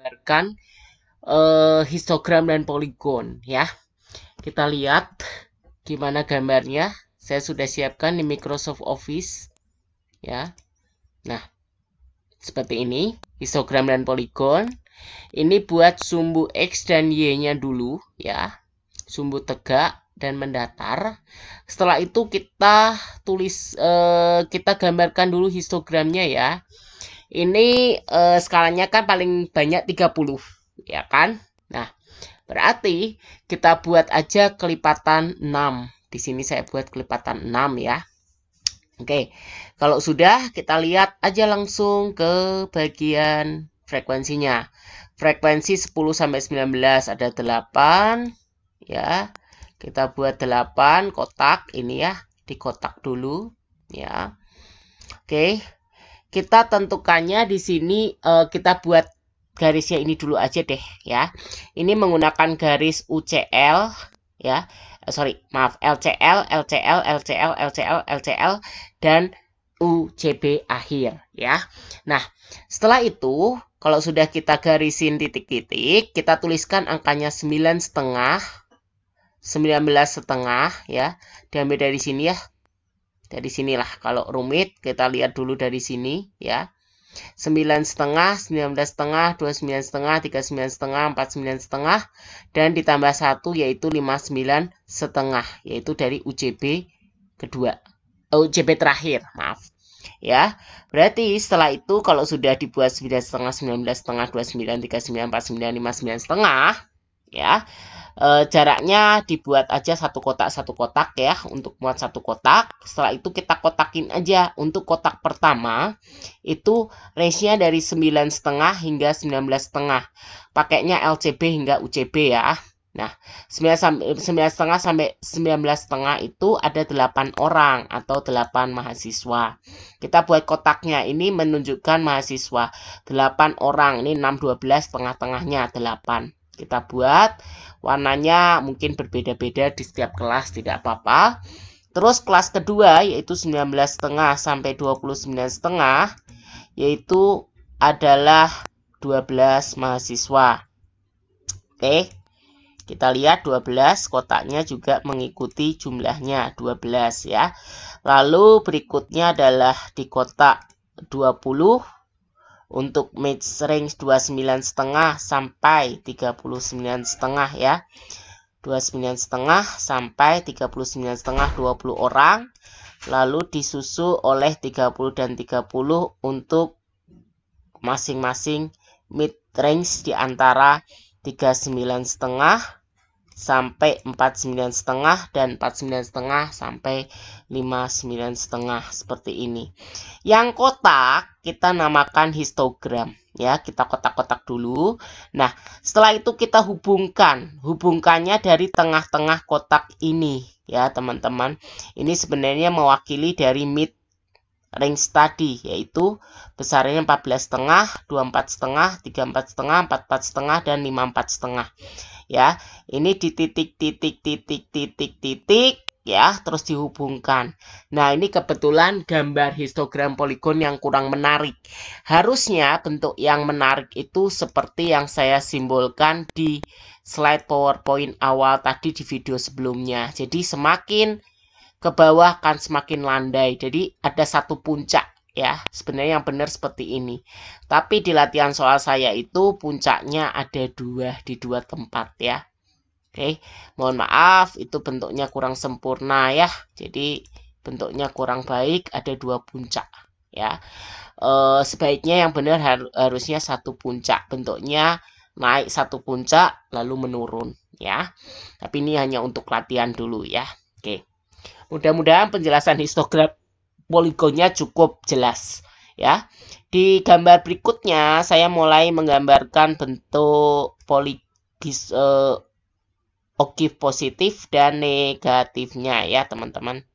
menggambarkan histogram dan poligon ya. Kita lihat gimana gambarnya. Saya sudah siapkan di Microsoft Office ya. Nah, seperti ini histogram dan poligon. Ini buat sumbu X dan Y-nya dulu ya. Sumbu tegak dan mendatar. Setelah itu kita kita gambarkan dulu histogramnya ya. Ini skalanya kan paling banyak 30 ya kan. Nah, berarti kita buat aja kelipatan 6. Di sini saya buat kelipatan 6 ya. Oke. Kalau sudah, kita lihat aja langsung ke bagian frekuensinya. Frekuensi 10 sampai 19 ada 8 ya. Kita buat 8 kotak ini ya, di kotak dulu ya. Oke. Kita tentukannya di sini kita buat garisnya ini dulu aja deh ya. Ini menggunakan garis UCL ya. LCL, LCL, LCL, LCL, LCL dan UCB akhir ya. Nah, setelah itu kalau sudah kita garisin titik-titik, kita tuliskan angkanya 9,5 19,5 ya. Diambil dari sini ya. Dari sinilah. Kalau rumit kita lihat dulu dari sini ya. 9,5, 19,5, 29,5, 39,5, 49,5 dan ditambah 1 yaitu 59,5 yaitu dari UCB kedua. UCB terakhir, maaf. Ya. Berarti setelah itu kalau sudah dibuat 9,5, 19,5, 29, 39, 49, 59,5 ya. Jaraknya dibuat aja satu kotak ya untuk muat satu kotak. Setelah itu kita kotakin aja. Untuk kotak pertama itu range-nya dari 9,5 hingga 19,5. Pakainya LCB hingga UCB ya. Nah, 9,5 sampai 19,5 itu ada 8 orang atau 8 mahasiswa. Kita buat kotaknya ini menunjukkan mahasiswa 8 orang. Ini 6, 12, tengah-tengahnya 8. Kita buat warnanya mungkin berbeda-beda di setiap kelas, tidak apa-apa. Terus kelas kedua yaitu 19,5 sampai 29,5 yaitu adalah 12 mahasiswa. Oke. Kita lihat 12 kotaknya juga mengikuti jumlahnya 12 ya. Lalu berikutnya adalah di kotak 20 untuk mid range 29,5 sampai 39,5 ya. 29,5 sampai 39,5 20 orang. Lalu disusul oleh 30 dan 30 untuk masing-masing mid range di antara 39,5 sampai 49,5 dan 49,5 sampai 59,5 seperti ini. Yang kotak kita namakan histogram ya, kita kotak-kotak dulu. Nah, setelah itu kita hubungkannya dari tengah-tengah kotak ini ya, teman-teman. Ini sebenarnya mewakili dari mid range tadi, yaitu besarnya 14,5, 24,5, 34,5, 44,5 dan 54,5. Ya, ini di titik ya, terus dihubungkan. Nah, ini kebetulan gambar histogram poligon yang kurang menarik. Harusnya bentuk yang menarik itu seperti yang saya simbolkan di slide PowerPoint awal tadi di video sebelumnya. Jadi semakin ke bawah kan semakin landai. Jadi ada satu puncak ya. Sebenarnya yang benar seperti ini. Tapi di latihan soal saya itu puncaknya ada di dua tempat ya. Oke, mohon maaf itu bentuknya kurang sempurna ya. Jadi bentuknya kurang baik, ada 2 puncak ya. Sebaiknya yang benar harusnya satu puncak. Bentuknya naik satu puncak lalu menurun ya. Tapi ini hanya untuk latihan dulu ya. Oke. Mudah-mudahan penjelasan histogram poligonnya cukup jelas ya. Di gambar berikutnya saya mulai menggambarkan bentuk okif positif dan negatifnya ya, teman-teman.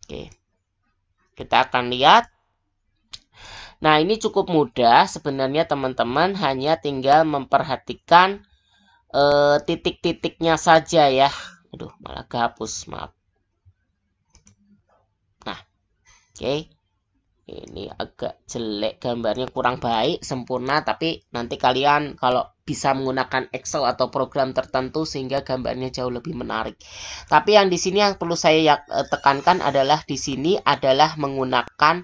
Oke. Kita akan lihat. Nah, ini cukup mudah sebenarnya, teman-teman, hanya tinggal memperhatikan titik-titiknya saja ya. Aduh, malah kehapus, maaf. Nah, oke. Ini agak jelek gambarnya, kurang baik sempurna, tapi nanti kalian kalau bisa menggunakan Excel atau program tertentu sehingga gambarnya jauh lebih menarik. Tapi yang di sini yang perlu saya tekankan adalah di sini adalah menggunakan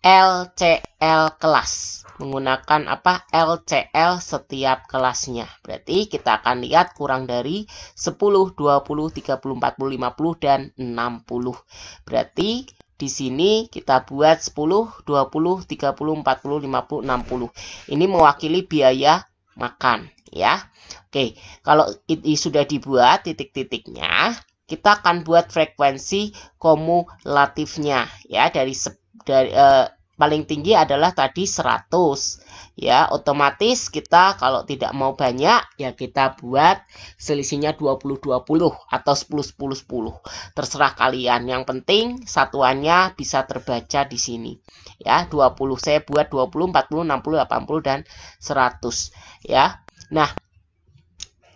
LCL kelas. Menggunakan apa? LCL setiap kelasnya. Berarti kita akan lihat kurang dari 10, 20, 30, 40, 50 dan 60. Berarti di sini kita buat 10, 20, 30, 40, 50, 60. Ini mewakili biaya makan ya. Oke, kalau ini sudah dibuat titik-titiknya, kita akan buat frekuensi kumulatifnya ya, dari paling tinggi adalah tadi 100 ya. Otomatis kita kalau tidak mau banyak ya kita buat selisihnya 20-20 atau 10-10-10. Terserah kalian. Yang penting satuannya bisa terbaca di sini. Ya, 20. Saya buat 20, 40, 60, 80 dan 100 ya. Nah,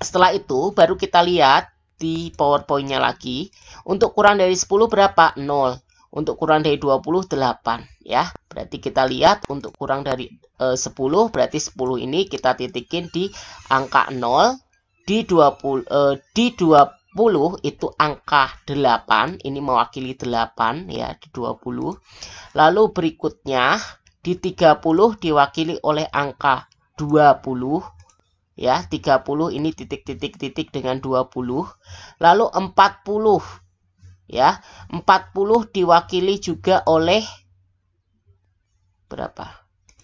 setelah itu baru kita lihat di PowerPoint-nya lagi. Untuk kurang dari 10 berapa? 0. Untuk kurang dari 20, 8 ya. Berarti kita lihat untuk kurang dari 10, berarti 10 ini kita titikin di angka 0. Di 20 itu angka 8, ini mewakili 8 ya, di 20. Lalu berikutnya di 30 diwakili oleh angka 20 ya. 30 ini titik-titik-titik dengan 20. Lalu 40 ya, 40 diwakili juga oleh berapa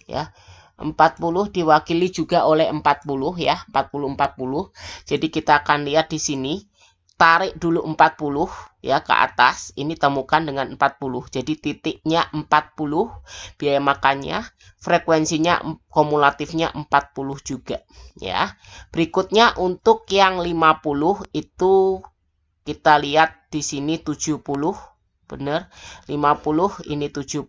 ya, 40 diwakili juga oleh 40 ya, 40. Jadi kita akan lihat di sini, tarik dulu 40 ya ke atas, ini temukan dengan 40. Jadi titiknya 40, biaya makannya, frekuensinya kumulatifnya 40 juga ya. Berikutnya untuk yang 50 itu kita lihat di sini 70, benar. 50 ini 70.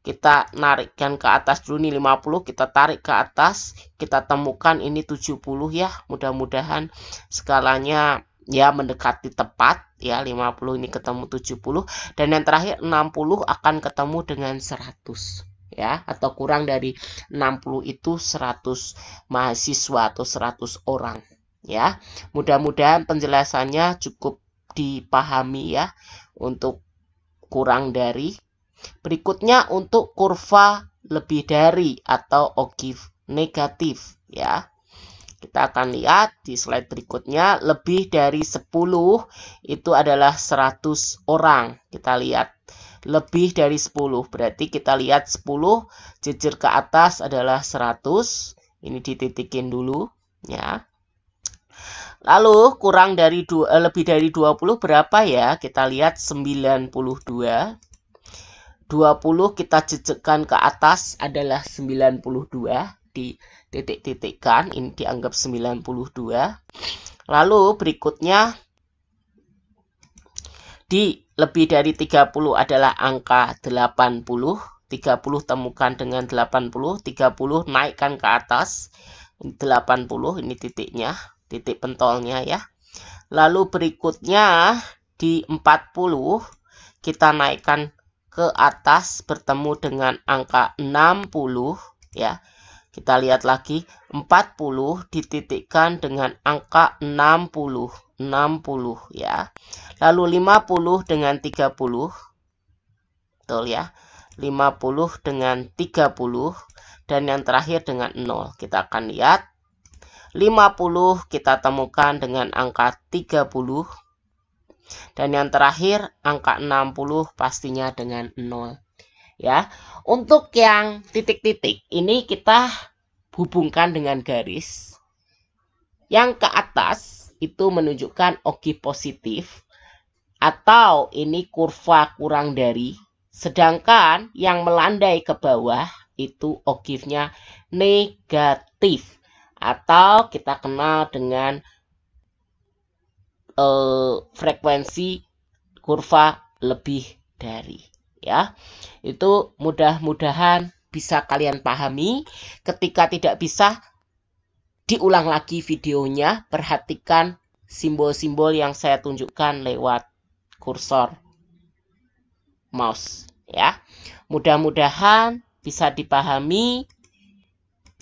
Kita narikkan ke atas dulu nih 50, kita tarik ke atas, kita temukan ini 70 ya. Mudah-mudahan skalanya ya mendekati tepat ya. 50 ini ketemu 70 dan yang terakhir 60 akan ketemu dengan 100 ya, atau kurang dari 60 itu 100 mahasiswa atau 100 orang. Ya, mudah-mudahan penjelasannya cukup dipahami ya untuk kurang dari. Berikutnya untuk kurva lebih dari atau OGIF negatif ya. Kita akan lihat di slide berikutnya, lebih dari 10 itu adalah 100 orang. Kita lihat lebih dari 10, berarti kita lihat 10 jejer ke atas adalah 100. Ini dititikin dulu ya. Lalu kurang dari lebih dari 20 berapa ya? Kita lihat 92. 20 kita jejekkan ke atas adalah 92. Di titik-titikkan, ini dianggap 92. Lalu berikutnya di lebih dari 30 adalah angka 80. 30 temukan dengan 80. 30 naikkan ke atas 80, ini titiknya, titik pentolnya ya. Lalu berikutnya di 40 kita naikkan ke atas bertemu dengan angka 60 ya. Kita lihat lagi 40 dititikkan dengan angka 60 ya. Lalu 50 dengan 30. Betul ya. 50 dengan 30 dan yang terakhir dengan 0. Kita akan lihat 50 kita temukan dengan angka 30 dan yang terakhir angka 60 pastinya dengan 0 ya. Untuk yang titik-titik ini kita hubungkan dengan garis. Yang ke atas itu menunjukkan OGIF positif atau ini kurva kurang dari, sedangkan yang melandai ke bawah itu OGIF-nya negatif atau kita kenal dengan frekuensi kurva lebih dari ya. Itu mudah-mudahan bisa kalian pahami. Ketika tidak bisa, diulang lagi videonya, perhatikan simbol-simbol yang saya tunjukkan lewat kursor mouse ya. Mudah-mudahan bisa dipahami.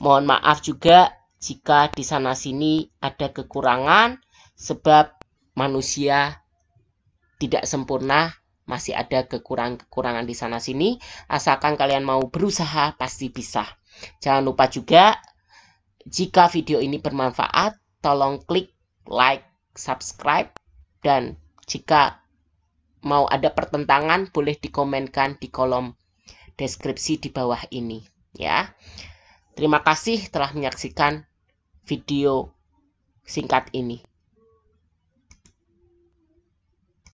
Mohon maaf juga jika di sana-sini ada kekurangan, sebab manusia tidak sempurna, masih ada kekurangan-kekurangan di sana-sini. Asalkan kalian mau berusaha, pasti bisa. Jangan lupa juga, jika video ini bermanfaat, tolong klik like, subscribe, dan jika mau ada pertentangan, boleh dikomenkan di kolom deskripsi di bawah ini, ya. Terima kasih telah menyaksikan video singkat ini.